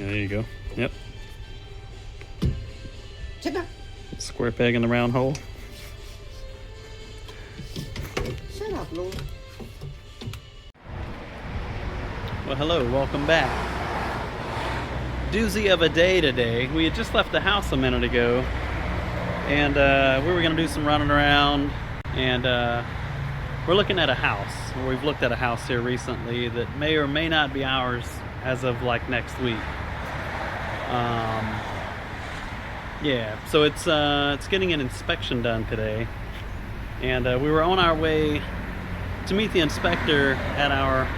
Yeah, there you go. Yep. Sit down. Square peg in the round hole. Shut up, Lord. Well, hello, welcome back. Doozy of a day today. We had just left the house a minute ago, and we were going to do some running around, and we're looking at a house. We've looked at a house here recently that may or may not be ours as of like next week. Yeah, so it's getting an inspection done today, and we were on our way to meet the inspector at our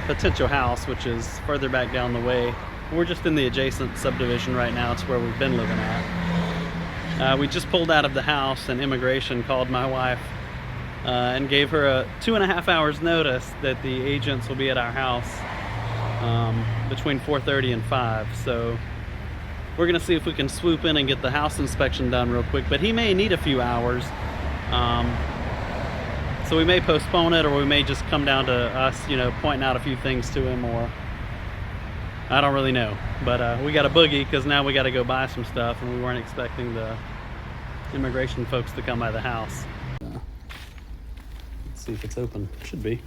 potential house, which is further back down the way. We're just in the adjacent subdivision right now. It's where we've been living at. We just pulled out of the house, and immigration called my wife and gave her a 2.5 hours notice that the agents will be at our house between 4:30 and 5. So we're gonna see if we can swoop in and get the house inspection done real quick, but he may need a few hours. So we may postpone it, or we may just come down to us, pointing out a few things to him, or I don't really know. But we got a boogie because now we got to go buy some stuff, and we weren't expecting the immigration folks to come by the house. Let's see if it's open. It should be.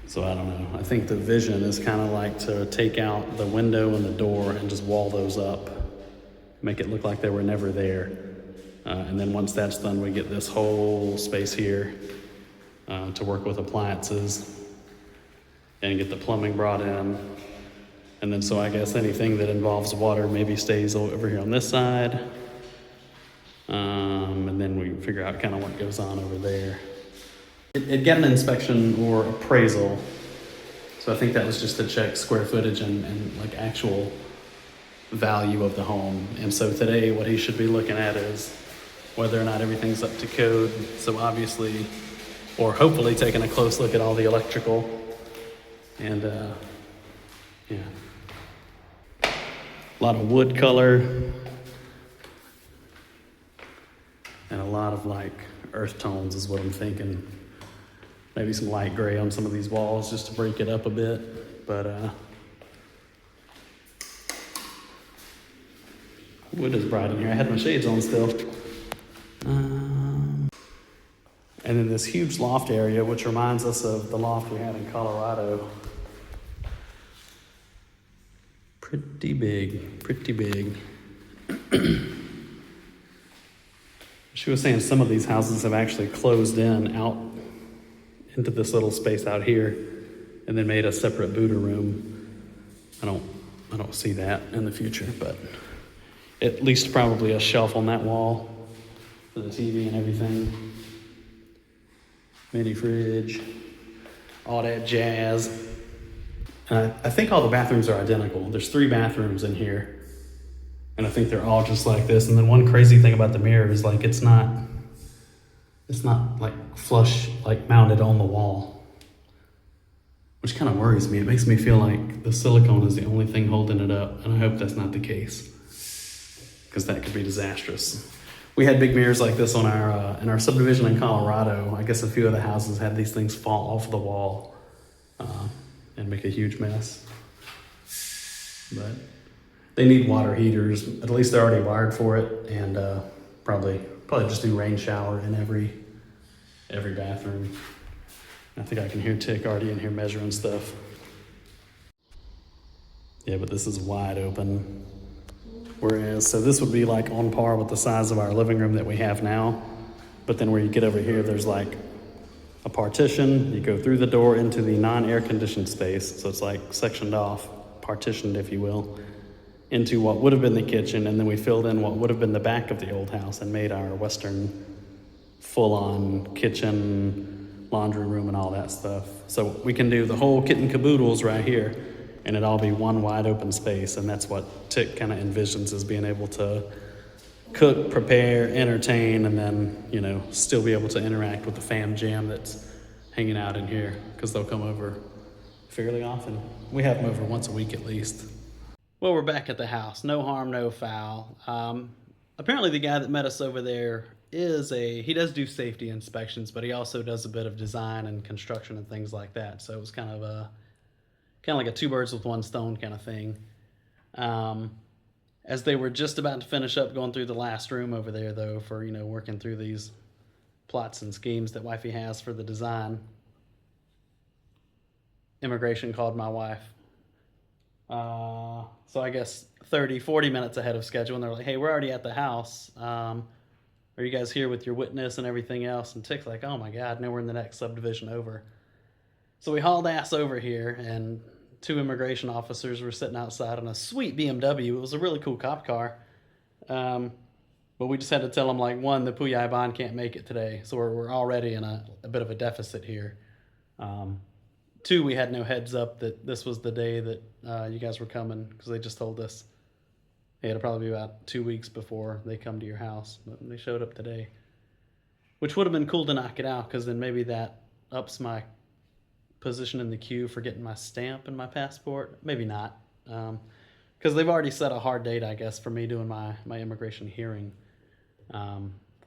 So I don't know. I think the vision is kind of like to take out the window and the door and just wall those up, make it look like they were never there. And then once that's done, we get this whole space here to work with appliances and get the plumbing brought in. And then so I guess anything that involves water maybe stays over here on this side. And then we figure out kind of what goes on over there. It got an inspection or appraisal. So I think that was just to check square footage and like actual value of the home. And so today what he should be looking at is whether or not everything's up to code. So obviously, or hopefully taking a close look at all the electrical. And yeah, a lot of wood color and a lot of like earth tones is what I'm thinking. Maybe some light gray on some of these walls just to break it up a bit. But wood is bright in here. I had my shades on still. And then this huge loft area, which reminds us of the loft we had in Colorado. Pretty big, pretty big. She was saying some of these houses have actually closed in out into this little space out here and then made a separate Buddha room. I don't see that in the future, but at least probably a shelf on that wall for the TV and everything. Mini fridge, all that jazz. I think all the bathrooms are identical. There's 3 bathrooms in here, and I think they're all just like this. And then one crazy thing about the mirror is like it's not like flush, like mounted on the wall, which kind of worries me. It makes me feel like the silicone is the only thing holding it up, and I hope that's not the case, because that could be disastrous. We had big mirrors like this on our in our subdivision in Colorado. I guess a few of the houses had these things fall off the wall and make a huge mess. But they need water heaters. At least they're already wired for it, and probably just do rain shower in every bathroom. I think I can hear Tick already in here measuring stuff. Yeah, but this is wide open. Whereas, so this would be like on par with the size of our living room that we have now. But then where you get over here, there's like a partition. You go through the door into the non-air conditioned space. So it's like sectioned off, partitioned, if you will, into what would have been the kitchen. And then we filled in what would have been the back of the old house and made our Western full-on kitchen, laundry room, and all that stuff. So we can do the whole kit and caboodles right here, and it'd all be one wide open space. And that's what Tick kind of envisions, as being able to cook, prepare, entertain, and then, still be able to interact with the fam jam that's hanging out in here, because they'll come over fairly often. We have them over once a week at least. Well, we're back at the house. No harm, no foul. Apparently the guy that met us over there he does do safety inspections, but he also does a bit of design and construction and things like that. So it was kind of kind of like a two birds with one stone kind of thing. As they were just about to finish up going through the last room over there, though, for, you know, working through these plots and schemes that wifey has for the design, immigration called my wife. So I guess 30, 40 minutes ahead of schedule, and they're like, hey, we're already at the house. Are you guys here with your witness and everything else? And Tick's like, oh my God, no, we're in the next subdivision over. So we hauled ass over here, and 2 immigration officers were sitting outside on a sweet BMW. It was a really cool cop car. But we just had to tell them, like, 1, the Puyai Bond can't make it today. So we're already in a bit of a deficit here. 2, we had no heads up that this was the day that you guys were coming, because they just told us, hey, it'll probably be about 2 weeks before they come to your house. But they showed up today, which would have been cool to knock it out, because then maybe that ups my position in the queue for getting my stamp and my passport. Maybe not, because they've already set a hard date, I guess, for me doing my immigration hearing,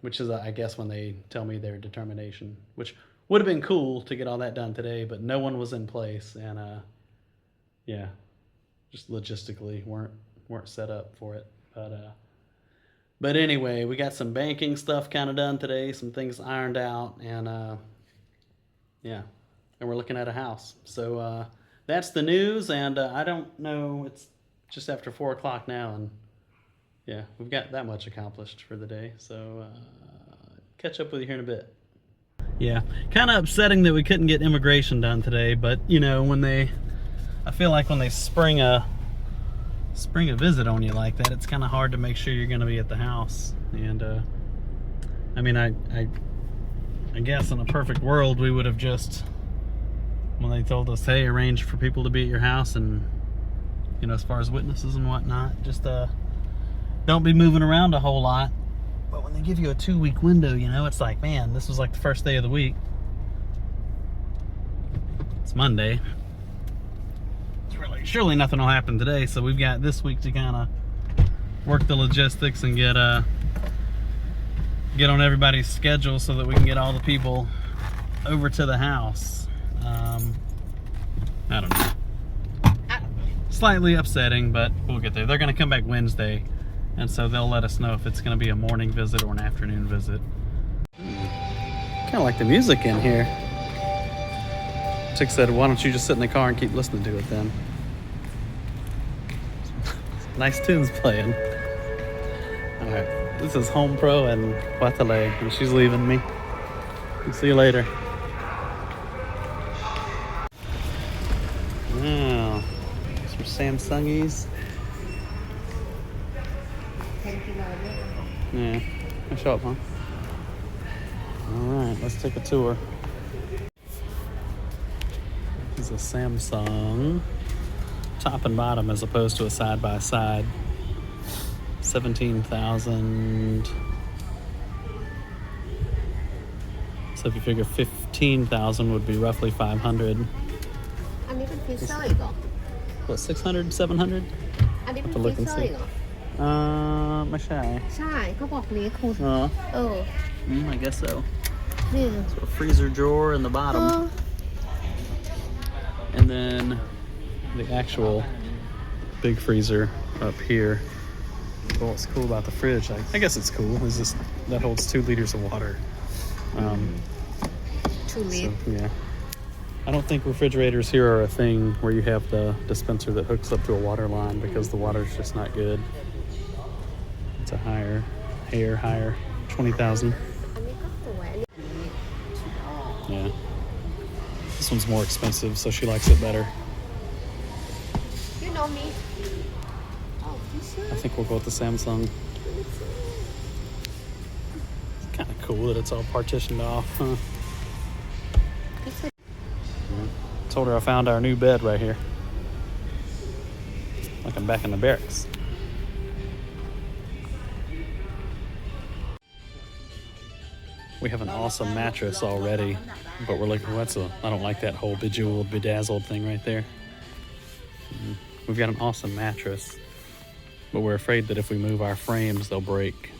which is, I guess, when they tell me their determination, which would have been cool to get all that done today, but no one was in place, and yeah, just logistically weren't set up for it. But anyway, we got some banking stuff kind of done today, some things ironed out, and yeah, and we're looking at a house. So that's the news, and I don't know, it's just after 4 o'clock now, and yeah, we've got that much accomplished for the day. So catch up with you here in a bit. Yeah, kind of upsetting that we couldn't get immigration done today, but you know, I feel like when they spring a visit on you like that, it's kind of hard to make sure you're going to be at the house. And I mean, I guess in a perfect world we would have just, when they told us, hey, arrange for people to be at your house, and you know, as far as witnesses and whatnot, just don't be moving around a whole lot. But when they give you a 2-week window, you know, it's like, man, this was like the first day of the week. It's Monday. Surely nothing will happen today, so we've got this week to kind of work the logistics and get on everybody's schedule so that we can get all the people over to the house. I don't know. Slightly upsetting, but we'll get there. They're going to come back Wednesday, and so they'll let us know if it's going to be a morning visit or an afternoon visit. Kind of like the music in here. Chick said, why don't you just sit in the car and keep listening to it then? Nice tunes playing. Alright, this is HomePro and Watale, and she's leaving me. See you later. Wow, some Samsungies. Yeah, nice shop, huh? Alright, let's take a tour. This is a Samsung. Top and bottom as opposed to a side-by-side. 17,000. So if you figure 15,000 would be roughly 500. อันนี้เป็นฟีเซอร์อีกเหรอ What, 600, 700? อันนี้เป็น Have to ฟี look and เซอร์ see. อีกเหรอ ไม่ใช่ ใช่เขาบอกนี้คุณ I guess so. นี่ So a freezer drawer in the bottom. And then the actual big freezer up here. Well, what's cool about the fridge, I guess it's cool, is this, that holds 2 liters of water. 2 ลิตร So, yeah. I don't think refrigerators here are a thing where you have the dispenser that hooks up to a water line, because the water's just not good. It's a higher, 20,000. อันนี้ก็สวย Yeah. This one's more expensive, so she likes it better. You know me. Oh, I think we'll go with the Samsung. It's kind of cool that it's all partitioned off, huh? Yeah. Told her I found our new bed right here. Like I'm back in the barracks. We have an awesome mattress already, but we're looking, I don't like that whole bejeweled, bedazzled thing right there. We've got an awesome mattress, but we're afraid that if we move our frames, they'll break.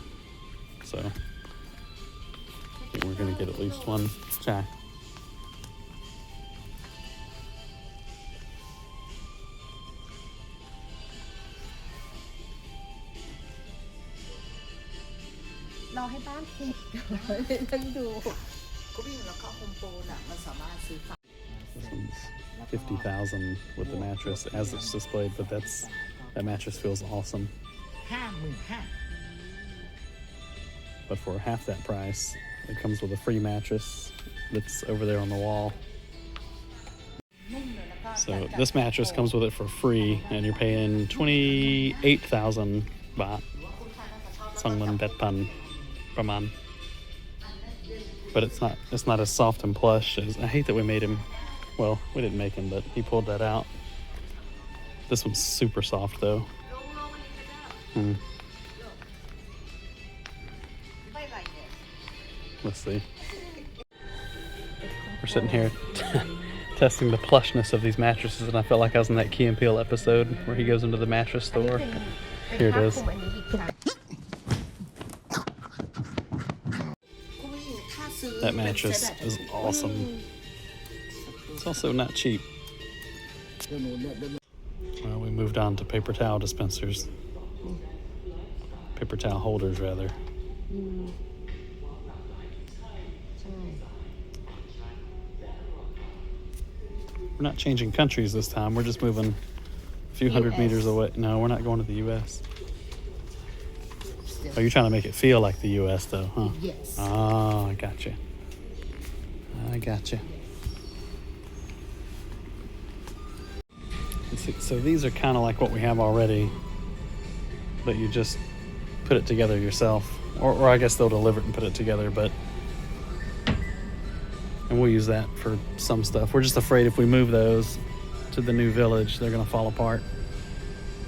So I think we're gonna get at least one chai. รอให้บ้านเสร็จก่อนนั่งดู ก็วิ่งแล้วก็โฮมโปรน่ะมันสามารถซื้อฝาก 50,000 with the mattress as it's displayed, but that mattress feels awesome. 55,000 But for half that price, it comes with a free mattress that's over there on the wall. นุ่มเลยแล้วก็ So this mattress comes with it for free, and you're paying 28,000 baht. 28,000 praman. But it's not as soft and plush as, I hate that we made him, well, we didn't make him, but he pulled that out. This one's super soft though. Let's see. We're sitting here testing the plushness of these mattresses, and I felt like I was in that Key and Peele episode where he goes into the mattress store. Here it is. That mattress is awesome. It's also not cheap. Well, we moved on to paper towel dispensers. Paper towel holders, rather. We're not changing countries this time. We're just moving a few hundred meters away. No, we're not going to the U.S. Oh, you're trying to make it feel like the U.S. though, huh? Yes. Oh, I gotcha. I gotcha. So these are kind of like what we have already, but you just put it together yourself. Or I guess they'll deliver it and put it together, but... And we'll use that for some stuff. We're just afraid if we move those to the new village, they're going to fall apart.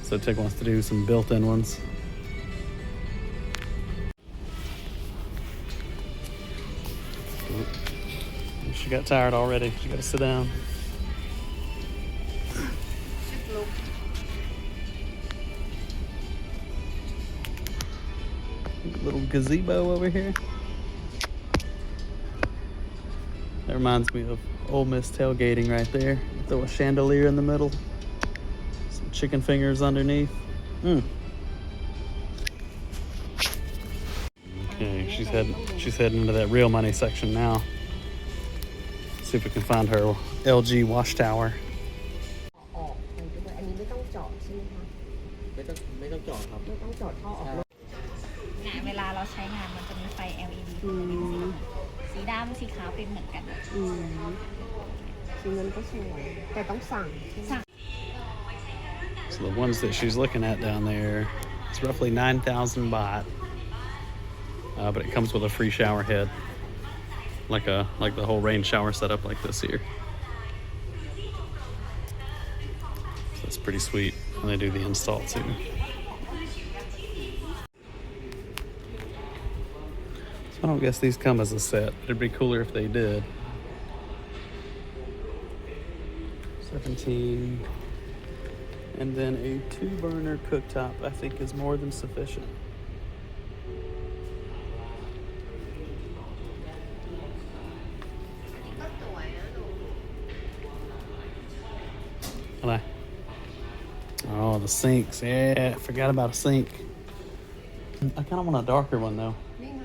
So Tig wants to do some built-in ones. She got tired already. She got to sit down. Little gazebo over here. That reminds me of Ole Miss tailgating right there. Throw a chandelier in the middle. Some chicken fingers underneath. Okay, she's heading into that real money section now. See if we can find her LG wash tower. ออกไปด้วยอันนี้ไม่ต้องเจาะใช่ไหมคะ ไม่ต้องจอดครับ ไม่ต้องเจาะท่อออก เนี่ยเวลาเราใช้งานมันจะมีไฟ LED สีดำสีขาวเป็นเหมือนกัน สีเงินก็สวยแต่ต้องสั่งใช่ไหม So the ones that she's looking at down there, it's roughly 9,000 baht, but it comes with a free shower head, like the whole rain shower setup like this here. So that's pretty sweet when they do the install too. So I don't guess these come as a set. It'd be cooler if they did. 17. And then a 2-burner cooktop, I think, is more than sufficient. What? Oh, the sinks. Yeah, I forgot about a sink. I kind of want a darker one, though. นี่ไง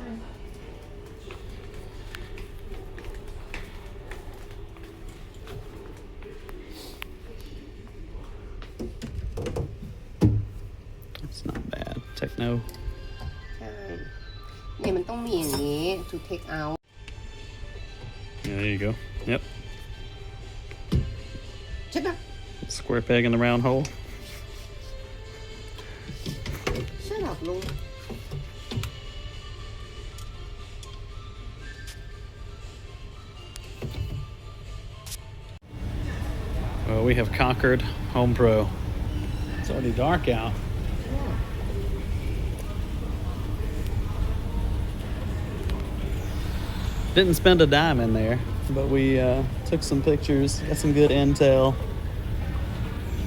It's not bad. Techno. ใช่เนี่ยมันต้องมีอย่างนี้ to take out Yeah, there you go. Yep. ใช่ปะ Square peg in the round hole. ใช่หรอลุง Well, we have conquered HomePro. It's already dark out. Didn't spend a dime in there, but we took some pictures, got some good intel.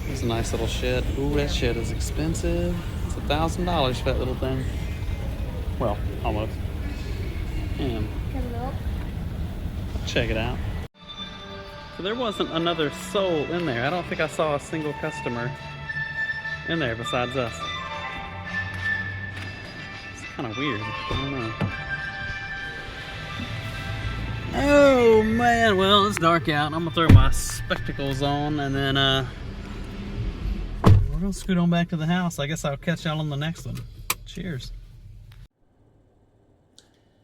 There's a nice little shed. Ooh, that shed is expensive. It's $1,000 for that little thing. Well, almost. And check it out. So there wasn't another soul in there. I don't think I saw a single customer in there besides us. kind of weird. I don't know. Oh man, well it's dark out. I'm gonna throw my spectacles on and then we're gonna scoot on back to the house. I guess I'll catch y'all on the next one. Cheers.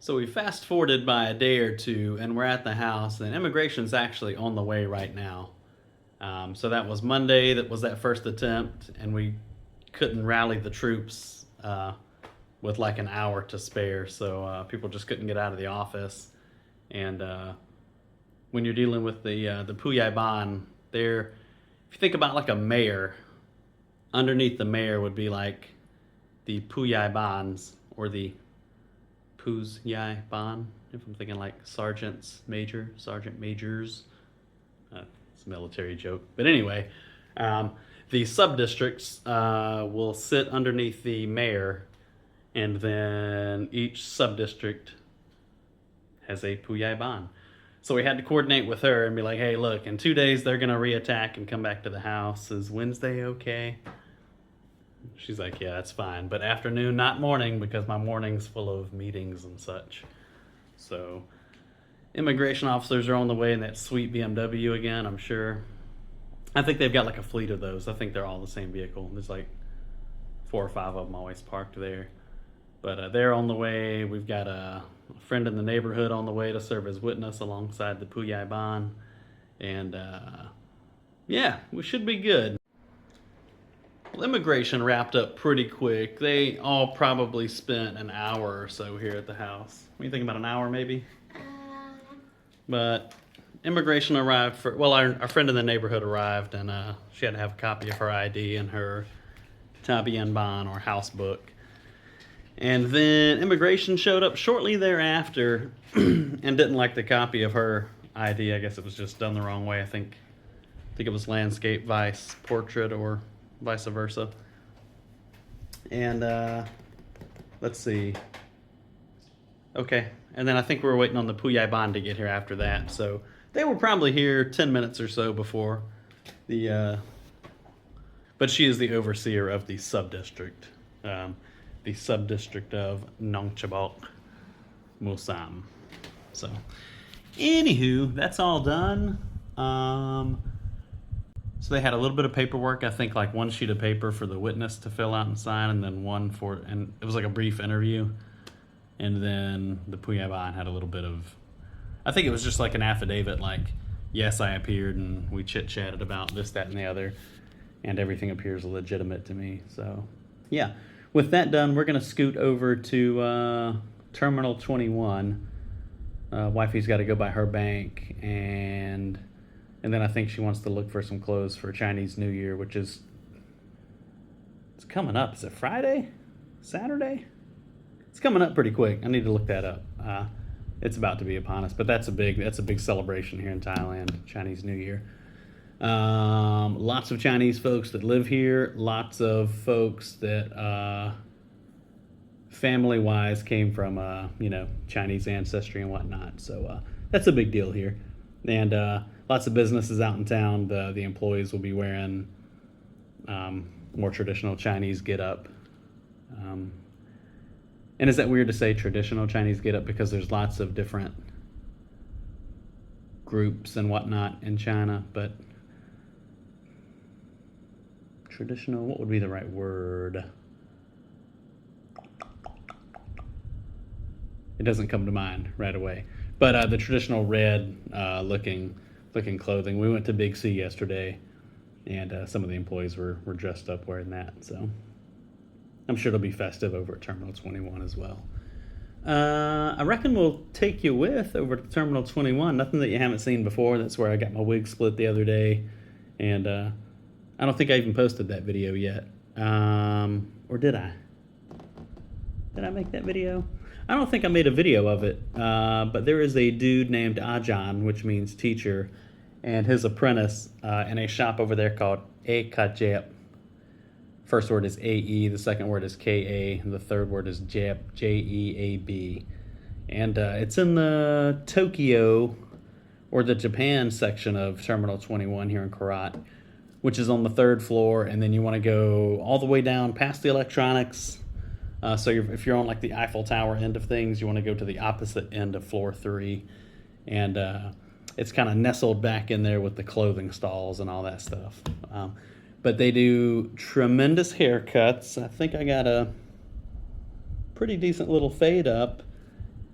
So we fast forwarded by a day or two and we're at the house, and immigration's actually on the way right now. So that was Monday, that was that first attempt, and we couldn't rally the troops with like an hour to spare, so people just couldn't get out of the office. And when you're dealing with the Puyai Ban, there, if you think about like a mayor, underneath the mayor would be like the Puyai Bans, or the Puyai Ban, if I'm thinking like sergeant majors. It's a military joke. But anyway, the sub-districts will sit underneath the mayor, and then each sub-district has a Puyai Ban. So we had to coordinate with her and be like, hey, look, in 2 days they're going to reattack and come back to the house. Is Wednesday okay? She's like, yeah, that's fine. But afternoon, not morning, because my morning's full of meetings and such. So immigration officers are on the way in that sweet BMW again, I'm sure. I think they've got like a fleet of those. I think they're all the same vehicle. There's like 4 or 5 of them always parked there. But they're on the way. We've got a friend in the neighborhood on the way to serve as witness alongside the Puyai Ban. And yeah, we should be good. Well, immigration wrapped up pretty quick. They all probably spent an hour or so here at the house. What do you think, about an hour maybe? But immigration arrived for, well, our friend in the neighborhood arrived, and she had to have a copy of her ID and her Tabian Ban, or house book. And then immigration showed up shortly thereafter and didn't like the copy of her ID. I guess it was just done the wrong way. I think it was landscape vice portrait, or vice versa. And let's see. Okay. And then I think we were waiting on the Puyai Ban to get here after that. So they were probably here 10 minutes or so before the, but she is the overseer of the sub-district. The sub-district of Nongchabok Musam. So, anywho, that's all done. So they had a little bit of paperwork, I think like 1 sheet of paper for the witness to fill out and sign, and then and it was like a brief interview. And then the Puyai Ban had a little bit of, I think it was just like an affidavit, like, yes, I appeared and we chit-chatted about this, that, and the other, and everything appears legitimate to me. So, yeah. With that done, we're going to scoot over to Terminal 21. Wifey's got to go by her bank, and then I think she wants to look for some clothes for Chinese New Year, which is, it's coming up. Is it Friday? Saturday? It's coming up pretty quick. I need to look that up. It's about to be upon us, but that's a big celebration here in Thailand, Chinese New Year. Lots of Chinese folks that live here, lots of folks that family-wise came from Chinese ancestry and whatnot. So that's a big deal here. And lots of businesses out in town. The employees will be wearing more traditional Chinese get-up. And is that weird to say traditional Chinese get-up, because there's lots of different groups and whatnot in China, but traditional, what would be the right word? It doesn't come to mind right away. But the traditional red looking clothing. We went to Big C yesterday, and some of the employees were dressed up wearing that. So I'm sure it'll be festive over at Terminal 21 as well. I reckon we'll take you with over to Terminal 21. Nothing that you haven't seen before. That's where I got my wig split the other day. And I don't think I even posted that video yet. Or did I? Did I make that video? I don't think I made a video of it. But there is a dude named Ajan, which means teacher, and his apprentice in a shop over there called A Kajep. First word is A-E, the second word is K-A, and the third word is Jeb, J-E-A-B. And it's in the Tokyo, or the Japan section of Terminal 21 here in Korat, which is on the 3rd floor, and then you want to go all the way down past the electronics, So if you're on like the Eiffel Tower end of things, you want to go to the opposite end of floor 3. And it's kind of nestled back in there with the clothing stalls and all that stuff. But they do tremendous haircuts. I think I got a pretty decent little fade up.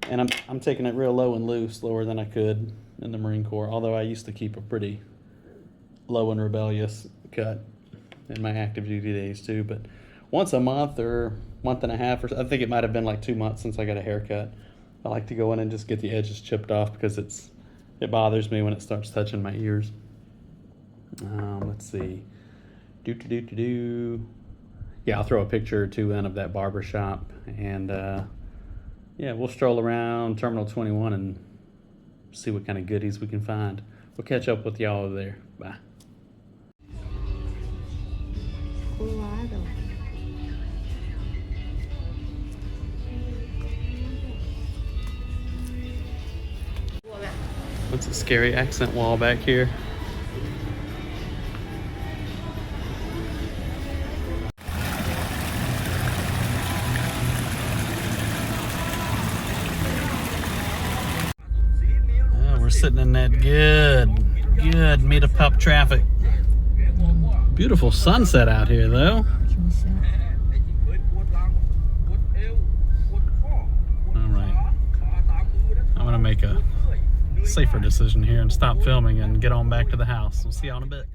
And I'm taking it real low and loose, lower than I could in the Marine Corps. Although I used to keep a pretty low and rebellious cut in my active duty days too. But once a month or month and a half, or I think it might have been like 2 months since I got a haircut, I like to go in and just get the edges chipped off because it bothers me when it starts touching my ears. Let's see. Yeah, I'll throw a picture or two in of that barber shop, and yeah, we'll stroll around Terminal 21 and see what kind of goodies we can find. We'll catch up with y'all over there. Bye. What's a scary accent wall back here? We're sitting in that good meet-a-pup traffic. Beautiful sunset out here, though. All right. I'm gonna make a safer decision here and stop filming and get on back to the house. We'll see y'all in a bit.